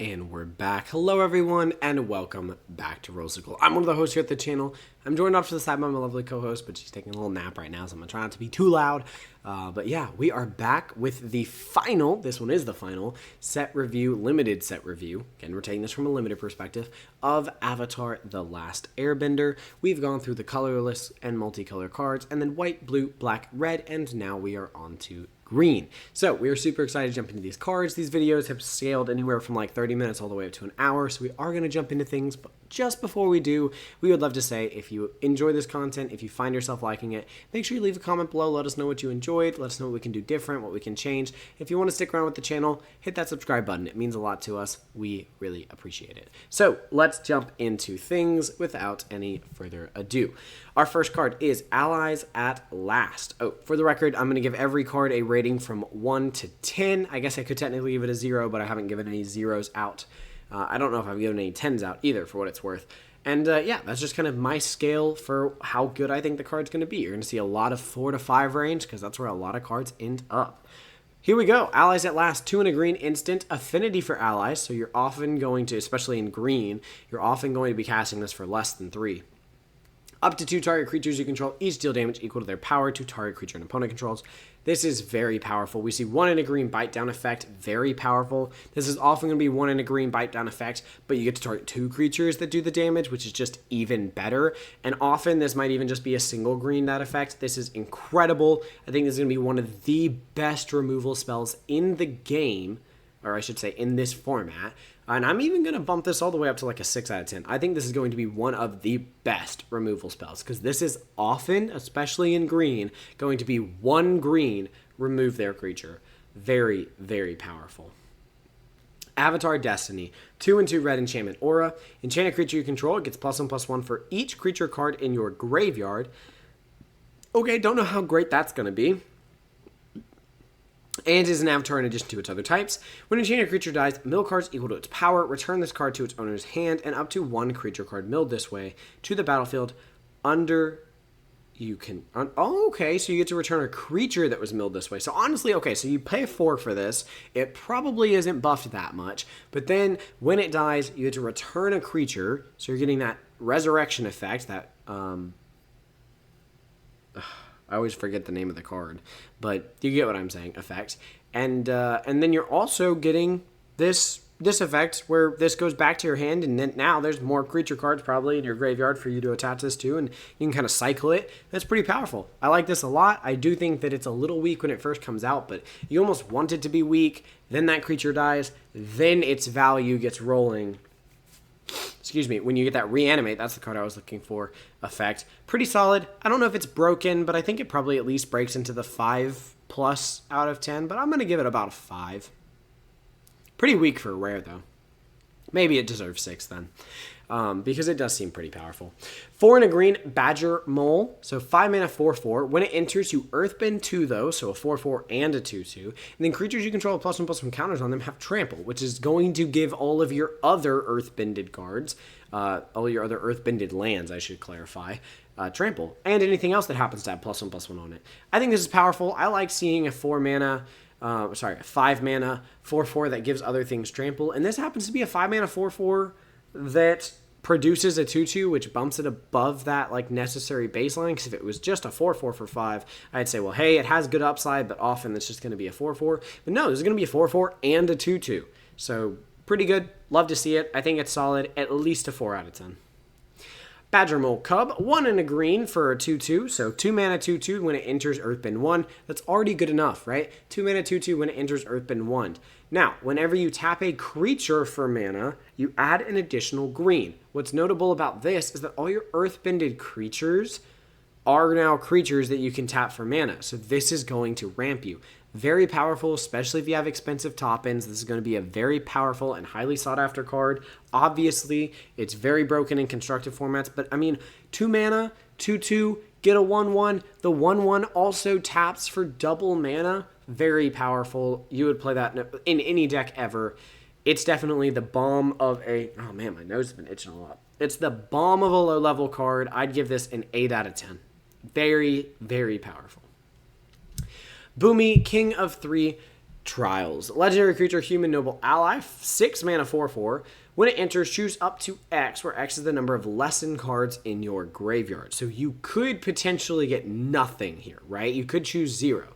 And we're back. Hello, everyone, and welcome back to Rosicle. I'm one of the hosts here at the channel. I'm joined off to the side by my lovely co-host, but she's taking a little nap right now, so I'm going to try not to be too loud. But yeah, we are back with the final, this one is the final, set review, limited set review. Again, we're taking this from a limited perspective of Avatar: The Last Airbender. We've gone through the colorless and multicolor cards, and then white, blue, black, red, and now we are on to green. So we are super excited to jump into these cards. These videos have scaled anywhere from like 30 minutes all the way up to an hour, so we are going to jump into things. But just before we do, we would love to say, if you enjoy this content, if you find yourself liking it, make sure you leave a comment below. Let us know what you enjoyed. Let us know what we can do different, what we can change. If you want to stick around with the channel, hit that subscribe button. It means a lot to us. We really appreciate it. So let's jump into things without any further ado. Our first card is Allies at Last. Oh, for the record, I'm going to give every card a rating from 1 to 10. I guess I could technically give it a 0, but I haven't given any zeros out. I don't know if I've given any 10s out either, for what it's worth. And yeah, that's just kind of my scale for how good I think the card's going to be. You're going to see a lot of 4 to 5 range, because that's where a lot of cards end up. Here we go. Allies at Last. 2 and a green instant. Affinity for allies. So you're often going to, especially in green, you're often going to be casting this for less than 3. Up to 2 target creatures you control each deal damage equal to their power to target creature an opponent controls. This is very powerful. We see 1 in a green bite down effect, very powerful. This is often going to be 1 in a green bite down effect, but you get to target 2 creatures that do the damage, which is just even better. And often this might even just be a single green that effect. This is incredible. I think this is going to be one of the best removal spells in the game, or I should say in this format. And I'm even going to bump this all the way up to like a 6 out of 10. I think this is going to be one of the best removal spells, because this is often, especially in green, going to be 1 green, remove their creature. Very, very powerful. Avatar Destiny. 2 and 2 red enchantment aura. Enchant a creature you control. It gets +1/+1 for each creature card in your graveyard. Okay, don't know how great that's going to be. And is an avatar in addition to its other types. When an enchanted creature dies, mill cards equal to its power. Return this card to its owner's hand, and up to 1 creature card milled this way to the battlefield under you can... Oh, okay, so you get to return a creature that was milled this way. So honestly, okay, so you pay 4 for this. It probably isn't buffed that much. But then when it dies, you get to return a creature. So you're getting that resurrection effect, that... I always forget the name of the card, but you get what I'm saying, effect. And then you're also getting this effect where this goes back to your hand, and then now there's more creature cards probably in your graveyard for you to attach this to, and you can kind of cycle it. That's pretty powerful. I like this a lot. I do think that it's a little weak when it first comes out, but you almost want it to be weak. Then that creature dies. Then its value gets rolling. Excuse me, when you get that reanimate, that's the card I was looking for, effect. Pretty solid. I don't know if it's broken, but I think it probably at least breaks into the 5+ out of 10, but I'm going to give it about a 5. Pretty weak for rare, though. Maybe it deserves 6 then, because it does seem pretty powerful. 4 and a green, Badger Mole. So 5 mana, 4/4. When it enters, you Earthbend 2, though, so a 4/4 and a 2/2. And then creatures you control with +1/+1 counters on them have Trample, which is going to give all of your other Earthbended cards, all your other Earthbended lands, I should clarify, Trample. And anything else that happens to have +1/+1 on it. I think this is powerful. I like seeing a 5 mana, 4/4 that gives other things Trample. And this happens to be a 5 mana, 4/4 that produces a 2/2, which bumps it above that like necessary baseline. Because if it was just a 4/4 for 5, I'd say, well, hey, it has good upside, but often it's just going to be a 4/4. But no, this is going to be a 4/4 and a 2/2. So pretty good. Love to see it. I think it's solid. At least a 4 out of 10. Badger Mole Cub, 1 and a green for a 2/2, so 2 mana 2/2 when it enters Earthbend 1. That's already good enough, right? 2 mana 2/2 when it enters Earthbend 1. Now, whenever you tap a creature for mana, you add an additional green. What's notable about this is that all your Earthbended creatures are now creatures that you can tap for mana, so this is going to ramp you. Very powerful, especially if you have expensive top-ends. This is going to be a very powerful and highly sought-after card. Obviously, it's very broken in constructive formats, but I mean, 2 mana, 2/2, get a 1/1. The 1/1 also taps for double mana. Very powerful. You would play that in any deck ever. It's definitely the bomb of a... Oh man, my nose has been itching a lot. It's the bomb of a low-level card. I'd give this an 8 out of 10. Very, very powerful. Boomy, King of 3, Trials. Legendary creature, human noble ally, 6 mana 4/4. When it enters, choose up to X, where X is the number of lesson cards in your graveyard. So you could potentially get nothing here, right? You could choose 0.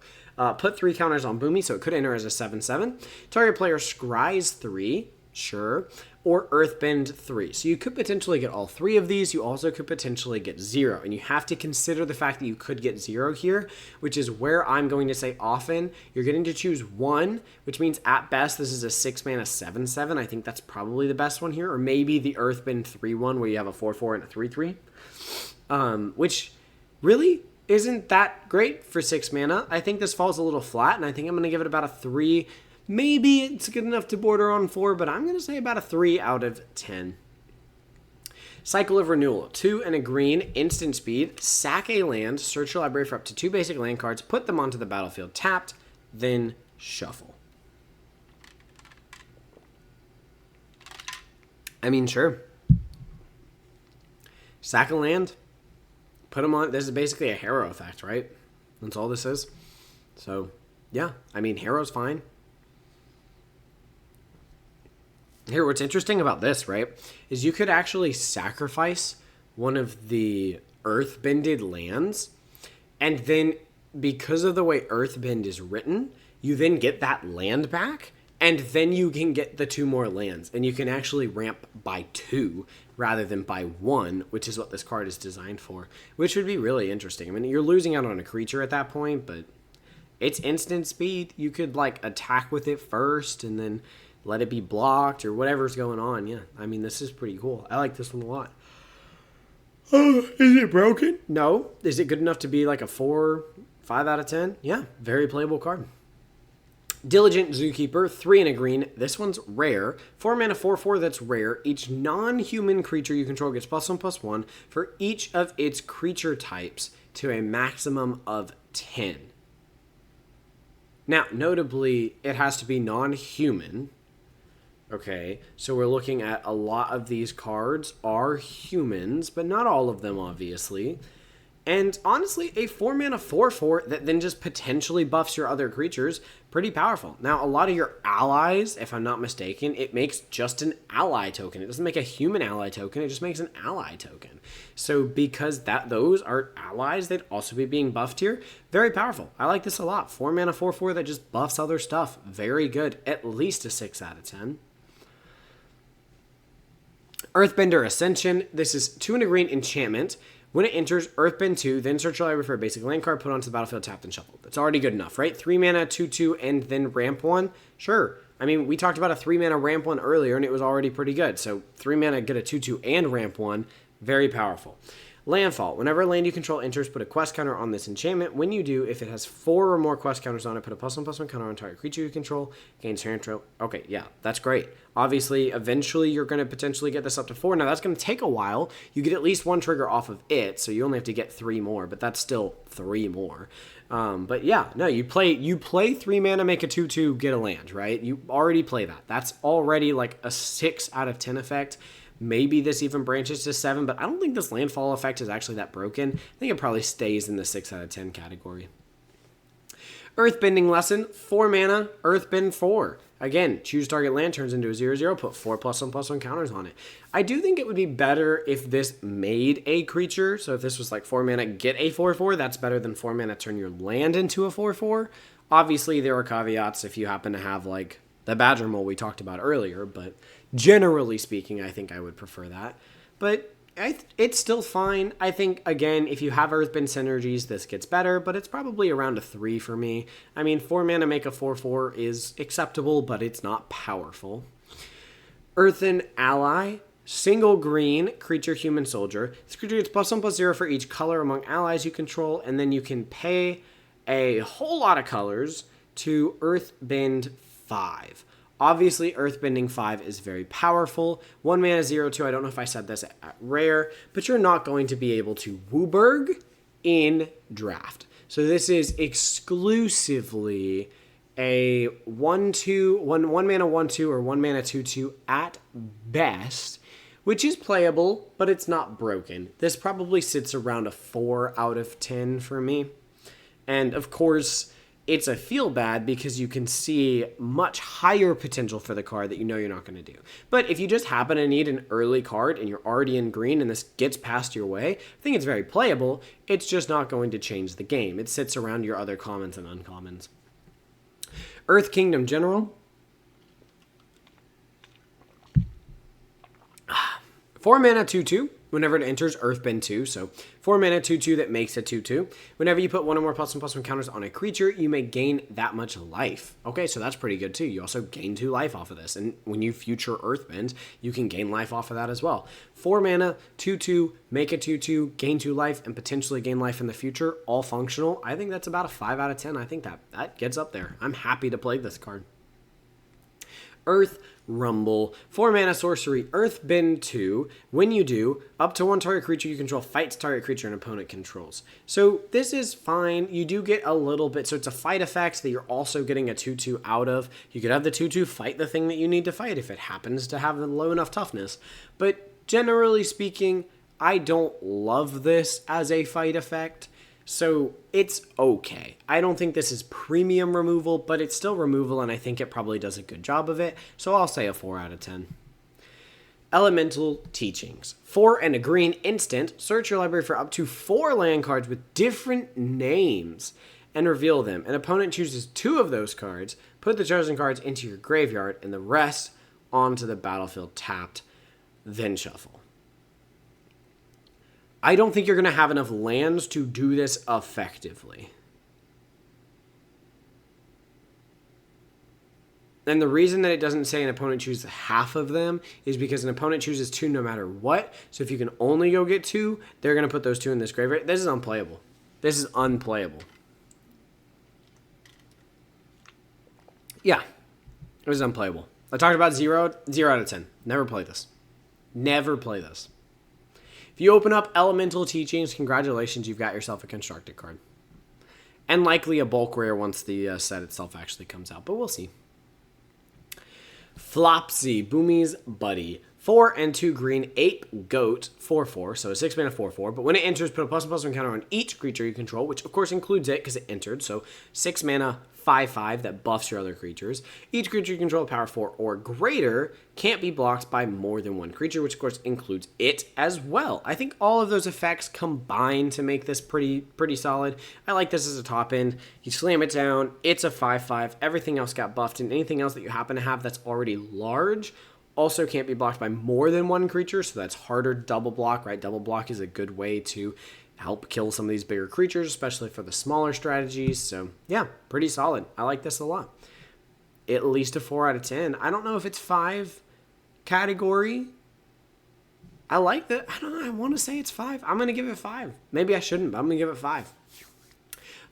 Put 3 counters on Boomy, so it could enter as a 7/7. Target player scries 3, sure, or Earthbend 3. So you could potentially get all 3 of these. You also could potentially get 0. And you have to consider the fact that you could get 0 here, which is where I'm going to say often you're getting to choose 1, which means at best this is a 6 mana 7/7. I think that's probably the best one here. Or maybe the Earthbend 3/1 where you have a 4/4 and a 3/3. Which really isn't that great for 6 mana. I think this falls a little flat, and I think I'm going to give it about a 3. Maybe it's good enough to border on 4, but I'm going to say about a 3 out of 10. Cycle of Renewal. 2 and a green, instant speed. Sack a land, search your library for up to 2 basic land cards, put them onto the battlefield tapped, then shuffle. I mean, sure. Sack a land, put them on. This is basically a Harrow effect, right? That's all this is. So, yeah. I mean, Harrow's fine. Here, what's interesting about this, right, is you could actually sacrifice one of the Earthbended lands, and then because of the way Earthbend is written, you then get that land back, and then you can get the 2 more lands, and you can actually ramp by 2 rather than by 1, which is what this card is designed for, which would be really interesting. I mean, you're losing out on a creature at that point, but it's instant speed. You could, like, attack with it first, and then let it be blocked or whatever's going on. Yeah, I mean, this is pretty cool. I like this one a lot. Oh, is it broken? No. Is it good enough to be like a 4, 5 out of 10? Yeah, very playable card. Diligent Zookeeper, 3 and a green. This one's rare. 4 mana 4/4 that's rare. Each non-human creature you control gets +1/+1 for each of its creature types to a maximum of 10. Now, notably, it has to be non-human. Okay, so we're looking at a lot of these cards are humans, but not all of them, obviously. And honestly, a 4 mana 4/4 that then just potentially buffs your other creatures, pretty powerful. Now, a lot of your allies, if I'm not mistaken, it makes just an ally token. It doesn't make a human ally token, it just makes an ally token. So because those are allies, they'd also be being buffed here. Very powerful. I like this a lot. 4 mana 4/4 that just buffs other stuff. Very good. At least a 6 out of 10. Earthbender Ascension. This is 2 and a green enchantment. When it enters, Earthbend 2, then search your library for a basic land card, put onto the battlefield, tapped and shuffled. That's already good enough, right? 3 mana, 2/2, and then ramp 1. Sure. I mean, we talked about a 3 mana ramp 1 earlier, and it was already pretty good. So 3 mana, get a 2/2, and ramp 1. Very powerful. Landfall. Whenever a land you control enters, put a quest counter on this enchantment. When you do, if it has 4 or more quest counters on it, put a +1/+1 counter on target creature you control. Gains turn control. Okay, yeah, that's great. Obviously, eventually, you're going to potentially get this up to 4. Now, that's going to take a while. You get at least 1 trigger off of it, so you only have to get 3 more, but that's still 3 more. But yeah, no, you play 3 mana, make a 2/2, get a land, right? You already play that. That's already like a 6 out of 10 effect. Maybe this even branches to 7, but I don't think this landfall effect is actually that broken. I think it probably stays in the 6 out of 10 category. Earthbending Lesson, 4 mana, Earthbend 4. Again, choose target land, turns into a 0/0, put 4 +1/+1 counters on it. I do think it would be better if this made a creature. So if this was like 4 mana, get a 4/4, that's better than 4 mana, turn your land into a 4/4. Obviously, there are caveats if you happen to have like the Badger Mole we talked about earlier, but generally speaking, I think I would prefer that. But it's still fine. I think, again, if you have Earthbend synergies, this gets better, but it's probably around a 3 for me. I mean, 4 mana make a 4/4 is acceptable, but it's not powerful. Earthen Ally, single green, creature, human, soldier. This creature gets +1/+0 for each color among allies you control, and then you can pay a whole lot of colors to Earthbend 5. Obviously, Earthbending 5 is very powerful. 1 mana, 0/2. I don't know if I said this at rare, but you're not going to be able to Wooburg in draft. So this is exclusively a 1/2, 1 mana 1/2 or 1 mana 2/2 at best, which is playable, but it's not broken. This probably sits around a 4 out of 10 for me. And of course, it's a feel bad because you can see much higher potential for the card that you know you're not going to do. But if you just happen to need an early card and you're already in green and this gets past your way, I think it's very playable. It's just not going to change the game. It sits around your other commons and uncommons. Earth Kingdom General. 4 mana 2/2. Whenever it enters, Earthbend 2. So 4 mana 2/2 that makes a 2/2. Whenever you put one or more +1/+1 counters on a creature, you may gain that much life. Okay, so that's pretty good too. You also gain 2 life off of this. And when you future Earthbend, you can gain life off of that as well. 4 mana 2/2, make a 2/2, gain 2 life, and potentially gain life in the future. All functional. I think that's about a 5 out of 10. I think that gets up there. I'm happy to play this card. Earth Rumble. 4 mana sorcery. Earthbend 2. When you do, up to 1 target creature you control fights target creature an opponent controls. So this is fine. You do get a little bit. So it's a fight effect that you're also getting a 2/2 out of. You could have the 2/2 fight the thing that you need to fight if it happens to have the low enough toughness. But generally speaking, I don't love this as a fight effect. So it's okay. I don't think this is premium removal, but it's still removal, and I think it probably does a good job of it. So I'll say a 4 out of 10. Elemental Teachings. 4 and a green instant. Search your library for up to 4 land cards with different names and reveal them. An opponent chooses 2 of those cards. Put the chosen cards into your graveyard and the rest onto the battlefield tapped. Then shuffle. I don't think you're going to have enough lands to do this effectively. And the reason that it doesn't say an opponent chooses half of them is because an opponent chooses 2 no matter what. So if you can only go get 2, they're going to put those 2 in this graveyard. This is unplayable. This is unplayable. Yeah, it was unplayable. I talked about 0 out of 10. Never play this. Never play this. If you open up Elemental Teachings, congratulations, you've got yourself a constructed card. And likely a bulk rare once the set itself actually comes out, but we'll see. Flopsy, Boomy's Buddy. 4 and 2 green, Ape Goat, 4/4, so a 6 mana 4/4. But when it enters, put a +1/+1 counter on each creature you control, which of course includes it because it entered. So 6 mana 5/5 that buffs your other creatures. Each creature you control power 4 or greater can't be blocked by more than 1 creature, which of course includes it as well. I think all of those effects combine to make this pretty solid. I like this as a top end. You slam it down, it's a 5/5. Everything else got buffed, and anything else that you happen to have that's already large also can't be blocked by more than 1 creature, so that's harder double block, right? Double block is a good way to help kill some of these bigger creatures, especially for the smaller strategies. So yeah, pretty solid. I like this a lot. At least a 4 out of 10. I don't know if it's 5 category. I like that. I don't know. I want to say it's 5. I'm going to give it 5. Maybe I shouldn't, but I'm going to give it 5.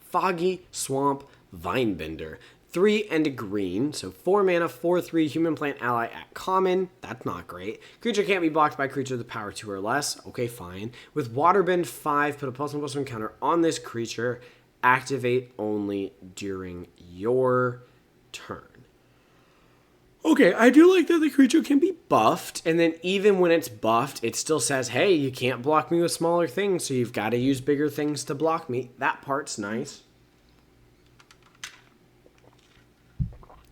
Foggy Swamp Vinebender. 3 and a green, so 4 mana, 4/3 human plant ally at common. That's not great. Creature can't be blocked by creature with power 2 or less. Okay, fine. With Waterbend 5, put a +1/+1 counter on this creature. Activate only during your turn. Okay, I do like that the creature can be buffed, and then even when it's buffed, it still says, hey, you can't block me with smaller things, so you've got to use bigger things to block me. That part's nice.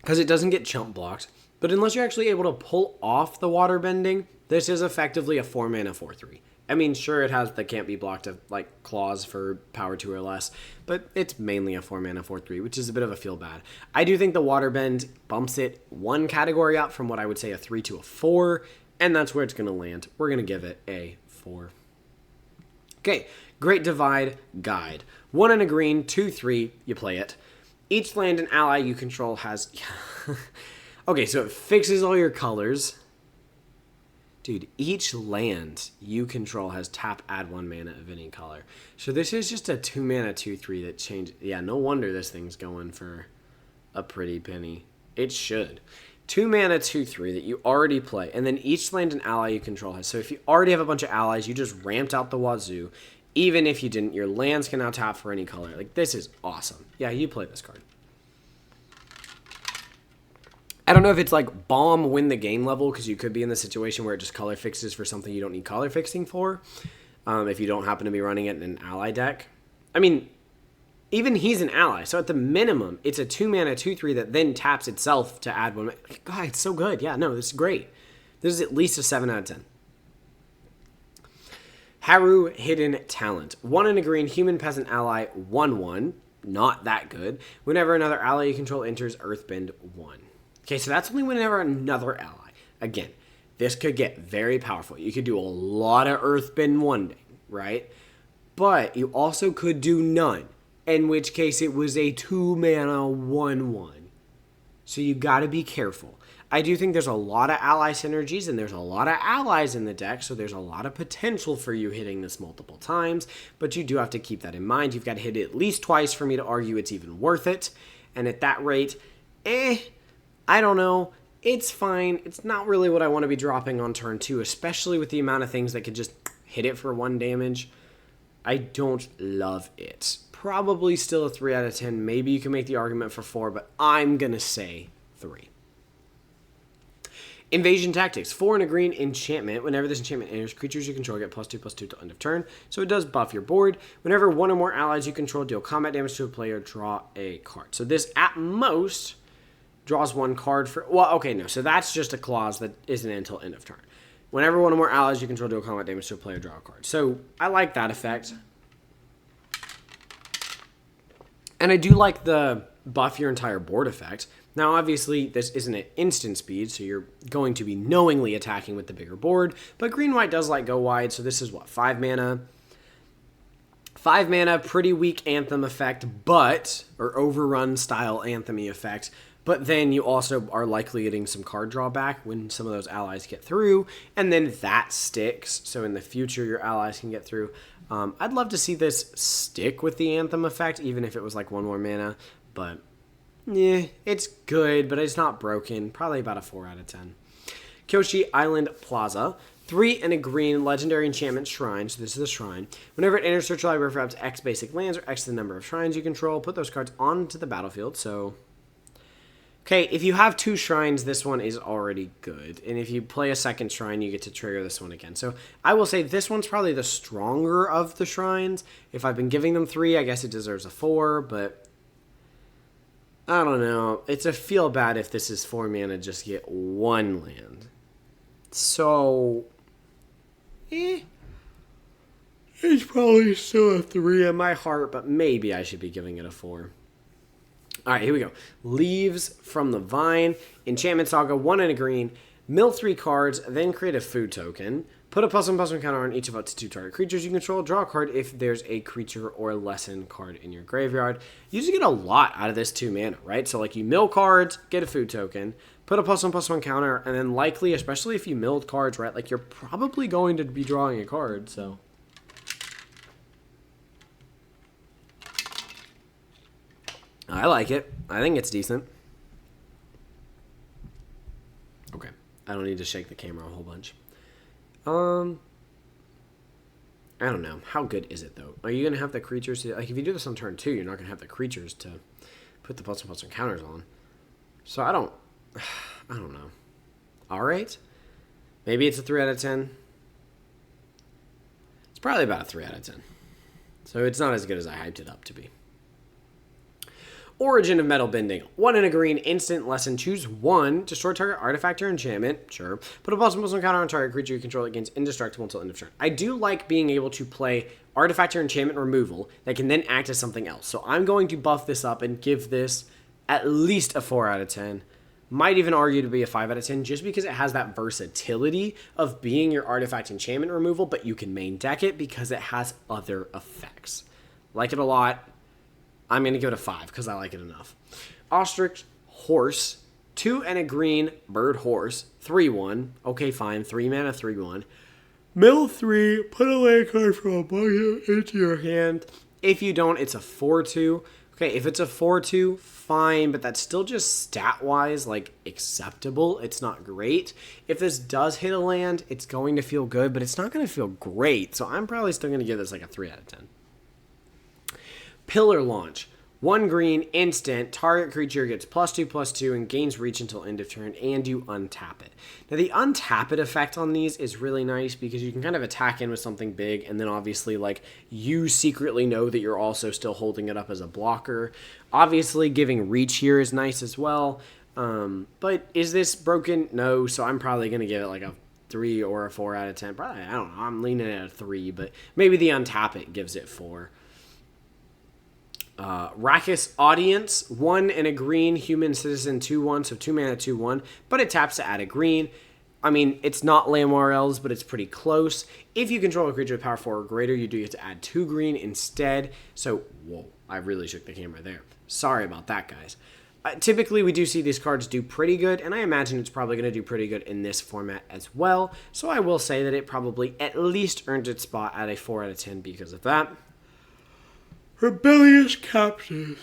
Because it doesn't get chump blocked. But unless you're actually able to pull off the water bending, this is effectively a 4 mana 4/3. I mean, sure, it has the can't be blocked like clause for power 2 or less, but it's mainly a 4 mana 4/3, which is a bit of a feel bad. I do think the water bend bumps it 1 category up from what I would say a 3 to a 4, and that's where it's going to land. We're going to give it a 4. Okay, Great Divide Guide. 1 and a green, 2/3, you play it. Each land and ally you control has... Okay, so it fixes all your colors. Dude, each land you control has tap, add 1 mana of any color. So this is just a 2 mana 2/3 that changed. Yeah, no wonder this thing's going for a pretty penny. It should. 2 mana 2/3 that you already play. And then each land and ally you control has. So if you already have a bunch of allies, you just ramped out the wazoo. Even if you didn't, your lands can now tap for any color. Like, this is awesome. Yeah, you play this card. I don't know if it's like bomb win the game level, because you could be in the situation where it just color fixes for something you don't need color fixing for, if you don't happen to be running it in an ally deck. I mean, Even he's an ally, so at the minimum, it's a 2-mana 2/3 that then taps itself to add 1. God, it's so good. Yeah, no, this is great. This is at least a 7 out of 10. Haru Hidden Talent. 1 in a green, human peasant ally, 1/1. Not that good. Whenever another ally you control enters Earthbend 1. Okay, so that's only whenever another ally. Again, this could get very powerful. You could do a lot of Earthbend 1, right? But you also could do none, in which case it was a 2-mana 1/1. So you got to be careful. I do think there's a lot of ally synergies, and there's a lot of allies in the deck, so there's a lot of potential for you hitting this multiple times, but you do have to keep that in mind. You've got to hit it at least twice for me to argue it's even worth it, and at that rate, I don't know. It's fine. It's not really what I want to be dropping on turn 2, especially with the amount of things that could just hit it for 1 damage. I don't love it. Probably still a 3 out of 10. Maybe you can make the argument for 4, but I'm going to say 3. Invasion Tactics. 4 in a green enchantment. Whenever this enchantment enters, creatures you control get +2/+2 till end of turn. So it does buff your board. Whenever 1 or more allies you control deal combat damage to a player, draw a card. So this, at most, draws 1 card for... Well, okay, no. So that's just a clause that isn't until end of turn. Whenever 1 or more allies you control deal combat damage to a player, draw a card. So I like that effect. And I do like the buff your entire board effect. Now, obviously, this isn't at instant speed, so you're going to be knowingly attacking with the bigger board. But green-white does like go wide, so this is what, 5 mana? 5 mana, pretty weak Anthem effect, but, or overrun style Anthem-y effect. But then you also are likely getting some card drawback when some of those allies get through, and then that sticks, so in the future your allies can get through. I'd love to see this stick with the Anthem effect, even if it was like 1 more mana, but yeah, it's good, but it's not broken. Probably about a 4 out of 10. Kyoshi Island Plaza. 3 and a green legendary enchantment shrine. So this is the shrine. Whenever it enters search library for up to X basic lands or X the number of shrines you control, put those cards onto the battlefield. So, okay, if you have 2 shrines, this one is already good. And if you play a second shrine, you get to trigger this one again. So I will say this one's probably the stronger of the shrines. If I've been giving them 3, I guess it deserves a 4, but I don't know. It's a feel bad if this is 4 mana, just get 1 land. So, it's probably still a 3 in my heart, but maybe I should be giving it a 4. All right, here we go. Leaves from the Vine. Enchantment Saga, 1 and a green. Mill 3 cards, then create a food token. Put a +1/+1 counter on each of up to 2 target creatures you control. Draw a card if there's a creature or lesson card in your graveyard. You just get a lot out of this 2 mana, right? So like you mill cards, get a food token, put a +1/+1 counter, and then likely, especially if you milled cards, right? Like you're probably going to be drawing a card, so. I like it. I think it's decent. Okay. I don't need to shake the camera a whole bunch. I don't know. How good is it, though? Are you going to have the creatures to... Like, if you do this on turn 2, you're not going to have the creatures to put the +1/+1 counters on. So, I don't know. All right. Maybe it's a 3 out of 10. It's probably about a 3 out of 10. So, it's not as good as I hyped it up to be. Origin of Metal Bending. 1 and a green, instant lesson. Choose 1. Destroy target artifact or enchantment. Sure. Put a +1/+1 counter on target creature you control that gains indestructible until end of turn. I do like being able to play artifact or enchantment removal that can then act as something else. So I'm going to buff this up and give this at least a 4 out of 10. Might even argue to be a 5 out of 10 just because it has that versatility of being your artifact enchantment removal, but you can main deck it because it has other effects. Like it a lot. I'm going to give it a 5 because I like it enough. Ostrich Horse. 2 and a green bird horse. 3/1. Okay, fine. 3 mana, 3/1. Mill 3. Put a land card from a bucket into your hand. If you don't, it's a 4/2. Okay, if it's a 4/2, fine, but that's still just stat-wise, like, acceptable. It's not great. If this does hit a land, it's going to feel good, but it's not going to feel great. So I'm probably still going to give this like a 3 out of 10. Pillar Launch. 1 green, instant, target creature gets +2/+2 and gains reach until end of turn, and you untap it. Now, the untap it effect on these is really nice because you can kind of attack in with something big, and then obviously, like, you secretly know that you're also still holding it up as a blocker. Obviously, giving reach here is nice as well. But is this broken? No, so I'm probably going to give it like a 3 or a 4 out of 10. Probably, I don't know, I'm leaning at a 3, but maybe the untap it gives it 4. Rakkus Audience, 1 and a green, human citizen 2/1, so 2 mana 2/1, but it taps to add a green. I mean, it's not Lamwarel's, but it's pretty close. If you control a creature with power 4 or greater, you do get to add 2 green instead. So, whoa, I really shook the camera there. Sorry about that, guys. Typically, we do see these cards do pretty good, and I imagine it's probably going to do pretty good in this format as well. So I will say that it probably at least earned its spot at a 4 out of 10 because of that. Rebellious Captives.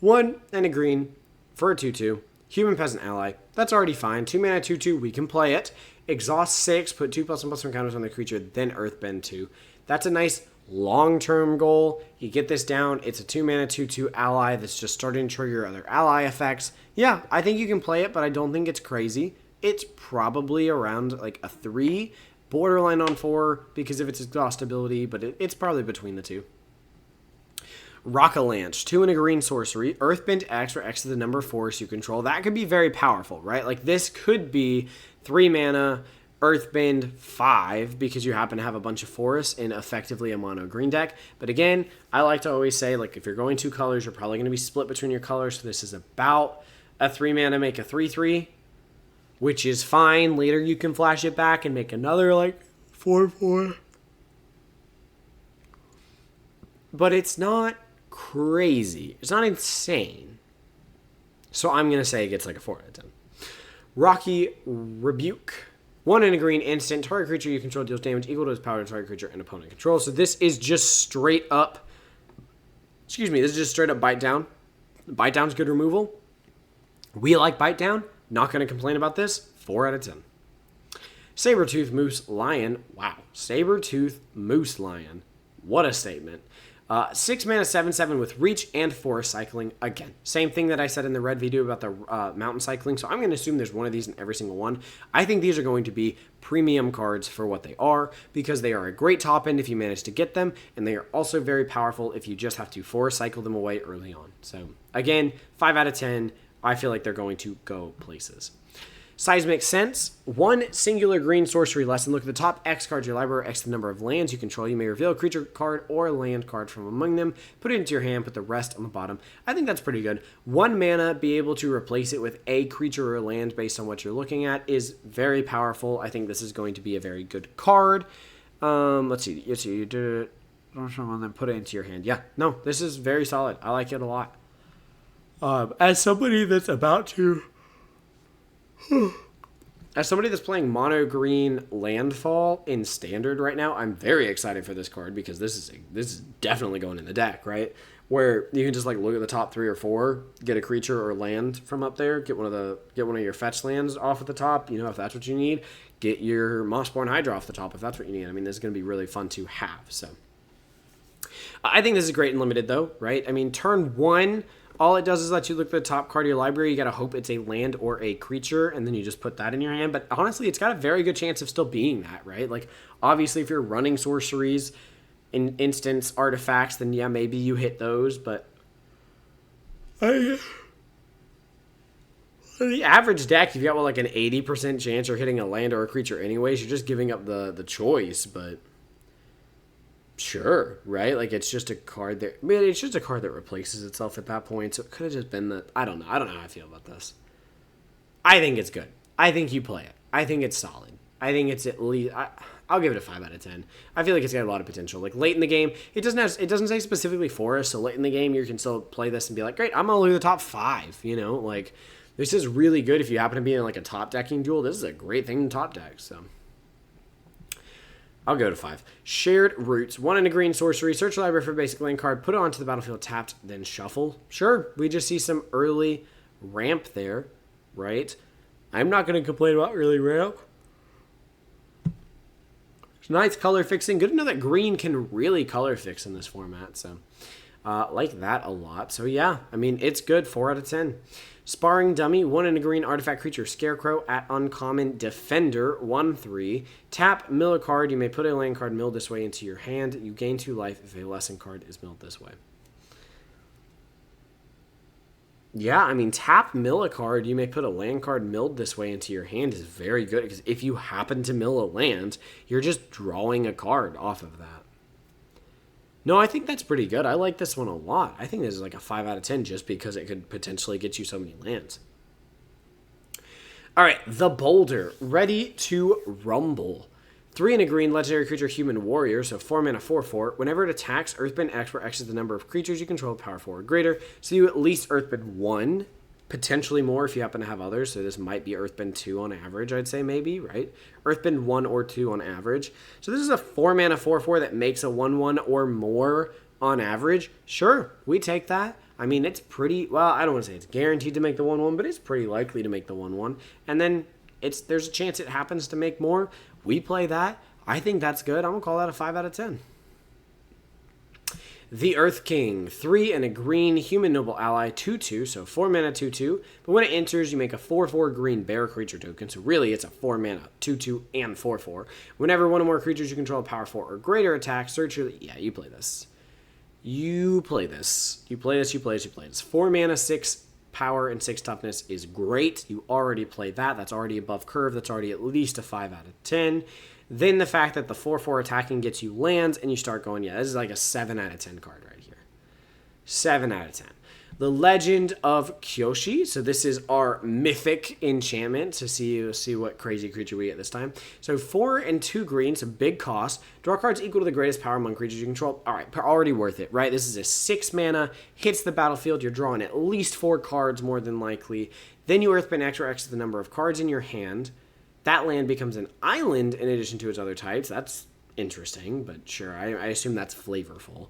1 and a green for a 2/2. Human Peasant Ally. That's already fine. 2 mana 2/2. We can play it. Exhaust 6. Put 2+1/+1 counters on the creature. Then Earthbend 2. That's a nice long-term goal. You get this down. It's a 2 mana 2/2 ally that's just starting to trigger other ally effects. Yeah, I think you can play it, but I don't think it's crazy. It's probably around like a 3. Borderline on 4 because of its exhaustibility, but it's probably between the two. Rockalanche, 2 and a green sorcery. Earthbend X, where X is the number of force you control. That could be very powerful, right? Like this could be 3 mana, Earthbend 5, because you happen to have a bunch of forests in effectively a mono green deck. But again, I like to always say, like, if you're going 2 colors, you're probably going to be split between your colors. So this is about a 3 mana, make a 3/3. Which is fine. Later you can flash it back and make another like 4/4. But it's not crazy. It's not insane. So I'm going to say it gets like a 4 out of 10. Rocky Rebuke. 1 and a green instant. Target creature you control deals damage equal to its power to target creature and opponent control. So this is just straight up... Excuse me. This is just straight up bite down. Bite down's good removal. We like bite down. Not going to complain about this. 4 out of 10. Sabertooth Moose Lion. Wow. Sabertooth Moose Lion. What a statement. 6 mana 7/7 with reach and forest cycling. Again, same thing that I said in the red video about the mountain cycling. So I'm going to assume there's one of these in every single one. I think these are going to be premium cards for what they are because they are a great top end if you manage to get them. And they are also very powerful if you just have to forest cycle them away early on. So again, 5 out of 10. I feel like they're going to go places. Seismic Sense. 1 singular green sorcery lesson. Look at the top X cards of your library, X the number of lands you control. You may reveal a creature card or a land card from among them. Put it into your hand, put the rest on the bottom. I think that's pretty good. 1 mana, be able to replace it with a creature or land based on what you're looking at is very powerful. I think this is going to be a very good card. Let's see. You do it. Then put it into your hand. Yeah, no, this is very solid. I like it a lot. As somebody that's playing mono green landfall in standard right now, I'm very excited for this card because this is definitely going in the deck, right? Where you can just like look at the top 3 or 4, get a creature or land from up there, get one of your fetch lands off at the top, you know, if that's what you need, get your Mossborn Hydra off the top if that's what you need. I mean, this is going to be really fun to have. So I think this is great and limited though, right? I mean, turn 1, all it does is let you look at the top card of your library. You got to hope it's a land or a creature, and then you just put that in your hand. But honestly, it's got a very good chance of still being that, right? Like, obviously, if you're running sorceries in instance artifacts, then yeah, maybe you hit those. But the average deck, you've got like an 80% chance you're hitting a land or a creature anyways. You're just giving up the choice, but... Sure, right? Like, it's just a card that... I mean, it's just a card that replaces itself at that point. So it could have just been that... I don't know. I don't know how I feel about this. I think it's good. I think you play it. I think it's solid. I think it's at least... I'll give it a 5 out of 10. I feel like it's got a lot of potential. Like, late in the game, it doesn't say specifically forest, so late in the game, you can still play this and be like, great, I'm going to look at the top 5, you know? Like, this is really good if you happen to be in, like, a top decking duel. This is a great thing in top deck, so... I'll go to 5. Shared Roots. 1 and a green sorcery. Search the library for a basic land card. Put it onto the battlefield tapped, then shuffle. Sure, we just see some early ramp there, right? I'm not going to complain about early ramp. It's nice color fixing. Good to know that green can really color fix in this format. So, Like that a lot. So yeah, I mean, it's good. 4 out of 10. Sparring Dummy, 1 in a green artifact creature, Scarecrow at uncommon Defender, 1/3. Tap, mill a card. You may put a land card milled this way into your hand. You gain 2 life if a lesson card is milled this way. Yeah, I mean, tap, mill a card. You may put a land card milled this way into your hand is very good because if you happen to mill a land, you're just drawing a card off of that. No, I think that's pretty good. I like this one a lot. I think this is like a 5 out of 10 just because it could potentially get you so many lands. All right, the Boulder, ready to rumble. 3 in a green, legendary creature, human warrior, so 4 mana, 4/4. Whenever it attacks, Earthbend X, where X is the number of creatures you control, power 4 or greater. So you at least Earthbend 1, potentially more if you happen to have others. So this might be Earthbend 2 on average, I'd say maybe, right? Earthbend 1 or 2 on average. So this is a 4 mana, 4/4 that makes a 1/1 or more on average. Sure, we take that. I mean, it's pretty, well, I don't want to say it's guaranteed to make the 1/1, but it's pretty likely to make the 1/1. And then there's a chance it happens to make more. We play that. I think that's good. I'm going to call that a 5 out of 10. The Earth King, 3 and a green, human noble ally, 2/2, so 4 mana, 2/2. But when it enters, you make a 4/4 green bear creature token. So really, it's a 4 mana, 2/2, and 4/4. Whenever one or more creatures you control power 4 or greater attack, search your... Yeah, you play this. You play this. You play this, you play this, you play this. 4 mana, 6 power, and 6 toughness is great. You already played that. That's already above curve. That's already at least a 5 out of 10. Then the fact that the 4/4 attacking gets you lands, and you start going, yeah, this is like a 7 out of 10 card right here. 7 out of 10. The Legend of Kyoshi. So this is our mythic enchantment to see what crazy creature we get this time. So 4 and 2 green, so big cost. Draw cards equal to the greatest power among creatures you control. All right, already worth it, right? This is a 6 mana, hits the battlefield. You're drawing at least 4 cards more than likely. Then you Earthbend X, where X is the number of cards in your hand. That land becomes an island in addition to its other types. That's interesting, but sure. I assume that's flavorful.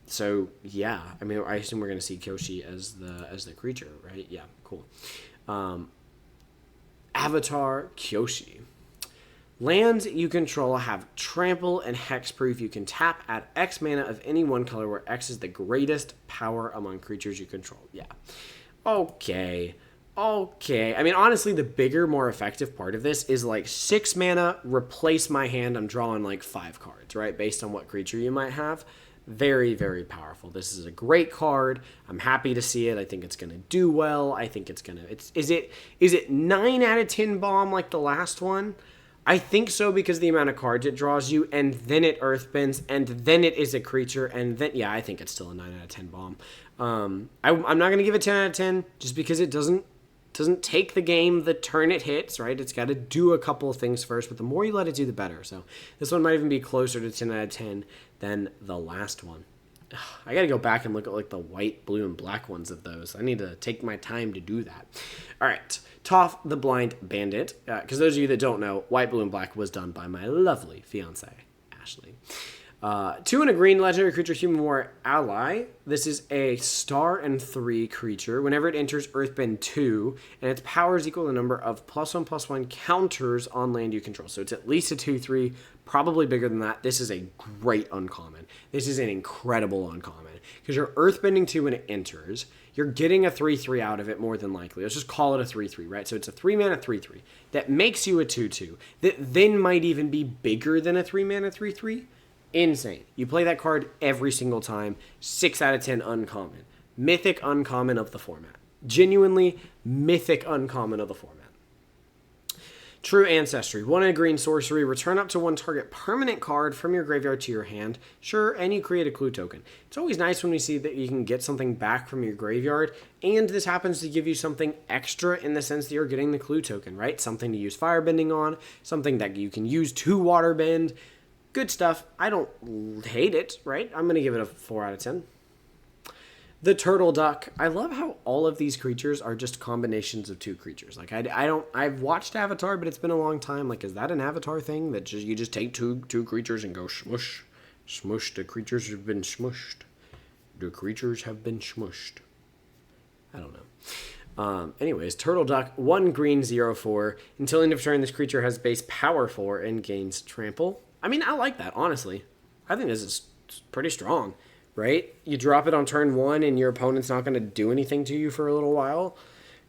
So yeah, I mean, I assume we're going to see Kyoshi as the creature, right? Yeah, cool. Avatar Kyoshi. Lands you control have trample and hexproof. You can tap at X mana of any one color where X is the greatest power among creatures you control. Yeah. Okay. I mean, honestly, the bigger, more effective part of this is like 6 mana, replace my hand. I'm drawing like 5 cards, right? Based on what creature you might have. Very, very powerful. This is a great card. I'm happy to see it. I think it's going to do well. I think it's going to... Is it 9 out of 10 bomb like the last one? I think so because the amount of cards it draws you, and then it earthbends, and then it is a creature, and then... Yeah, I think it's still a 9 out of 10 bomb. I'm not going to give it 10 out of 10 just because it doesn't take the game the turn it hits, right? It's got to do a couple of things first, but the more you let it do, the better. So this one might even be closer to 10 out of 10 than the last one. I got to go back and look at like the white, blue, and black ones of those. I need to take my time to do that. All right, Toph the Blind Bandit. Because those of you that don't know, white, blue, and black was done by my lovely fiance, Ashley. 2 and a green, legendary creature, human war ally. This is a star and 3 creature. Whenever it enters, Earthbend 2, and its power is equal to the number of +1/+1 counters on land you control. So it's at least a 2/3, probably bigger than that. This is a great uncommon. This is an incredible uncommon. Because you're Earthbending 2 when it enters. You're getting a 3/3 out of it more than likely. Let's just call it a 3/3, right? So it's a 3 mana 3/3 that makes you a 2/2. That then might even be bigger than a 3 mana 3/3. Insane. You play that card every single time. 6 out of 10 uncommon. Mythic uncommon of the format. Genuinely mythic uncommon of the format. True Ancestry. 1 in a green sorcery. Return up to 1 target permanent card from your graveyard to your hand. Sure, and you create a clue token. It's always nice when we see that you can get something back from your graveyard, and this happens to give you something extra in the sense that you're getting the clue token, right? Something to use firebending on, something that you can use to waterbend. Good stuff. I don't hate it, right? I'm going to give it a 4 out of 10. The Turtle Duck. I love how all of these creatures are just combinations of 2 creatures. Like, I've watched Avatar, but it's been a long time. Like, is that an Avatar thing? That you just take two creatures and go smush? Smush. The creatures have been smushed. The creatures have been smushed. I don't know. Anyways, Turtle Duck, 1 green, 0/4. Until end of turn, this creature has base power 4 and gains trample. I mean, I like that, honestly. I think this is pretty strong. right? You drop it on turn 1 and your opponent's not going to do anything to you for a little while.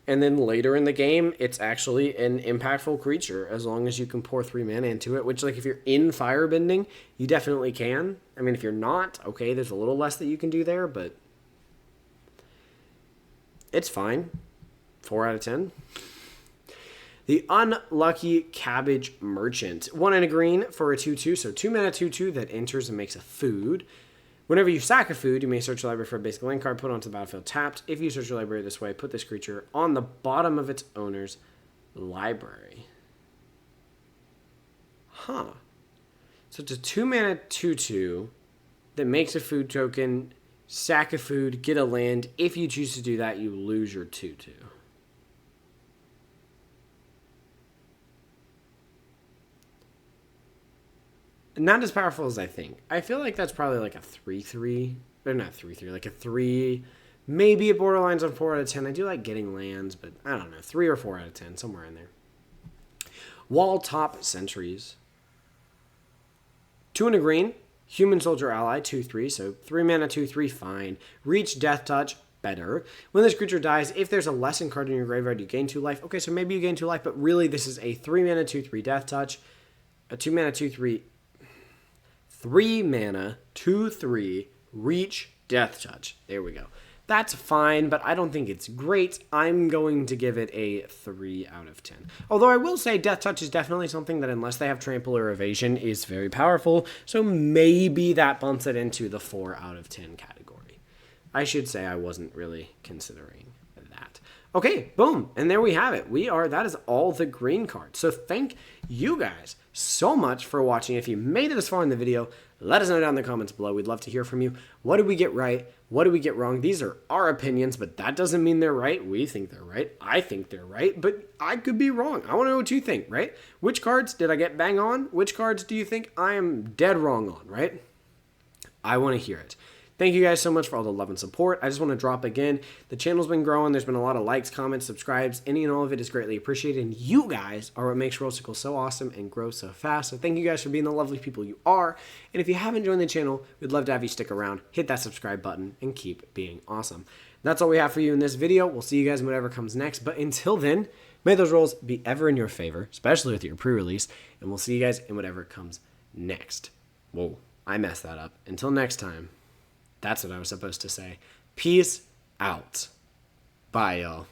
And then later in the game, it's actually an impactful creature as long as you can pour 3 mana into it, which, like, if you're in Firebending, you definitely can. I mean, if you're not, okay, there's a little less that you can do there, but it's fine. 4 out of 10. The Unlucky Cabbage Merchant. 1 and a green for a 2/2, so 2 mana 2/2 that enters and makes a food. Whenever you sack a food, you may search your library for a basic land card, put it onto the battlefield tapped. If you search your library this way, put this creature on the bottom of its owner's library. Huh. So it's a 2 mana 2/2 that makes a food token, sack a food, get a land. If you choose to do that, you lose your 2/2. Not as powerful as I think. I feel like that's probably like a 3/3. Or not 3/3, like a 3. Maybe it borderlines on 4 out of 10. I do like getting lands, but I don't know. 3 or 4 out of 10, somewhere in there. Wall Top Sentries. 2 and a green. Human Soldier Ally, 2/3. So 3 mana, 2/3, fine. Reach, Death Touch, better. When this creature dies, if there's a lesson card in your graveyard, you gain 2 life. Okay, so maybe you gain 2 life, but really this is a 3 mana, 2/3 Death Touch. A 2 mana, 2/3. 3 mana, 2/3, reach, Death Touch. There we go. That's fine, but I don't think it's great. I'm going to give it a 3 out of 10. Although I will say Death Touch is definitely something that, unless they have Trample or Evasion, is very powerful. So maybe that bumps it into the 4 out of 10 category. I should say I wasn't really considering that. Okay, boom, and there we have it. That is all the green cards. So thank you guys so much for watching. If you made it this far in the video, let us know down in the comments below. We'd love to hear from you. What did we get right? What did we get wrong? These are our opinions, but that doesn't mean they're right. We think they're right. I think they're right, but I could be wrong. I want to know what you think, right? Which cards did I get bang on? Which cards do you think I am dead wrong on, right? I want to hear it. Thank you guys so much for all the love and support. I just want to drop again, the channel's been growing. There's been a lot of likes, comments, subscribes. Any and all of it is greatly appreciated. And you guys are what makes Royal so awesome and grow so fast. So thank you guys for being the lovely people you are. And if you haven't joined the channel, we'd love to have you stick around, hit that subscribe button, and keep being awesome. That's all we have for you in this video. We'll see you guys in whatever comes next. But until then, may those rolls be ever in your favor, especially with your pre-release. And we'll see you guys in whatever comes next. Whoa, I messed that up. Until next time. That's what I was supposed to say. Peace out. Bye, y'all.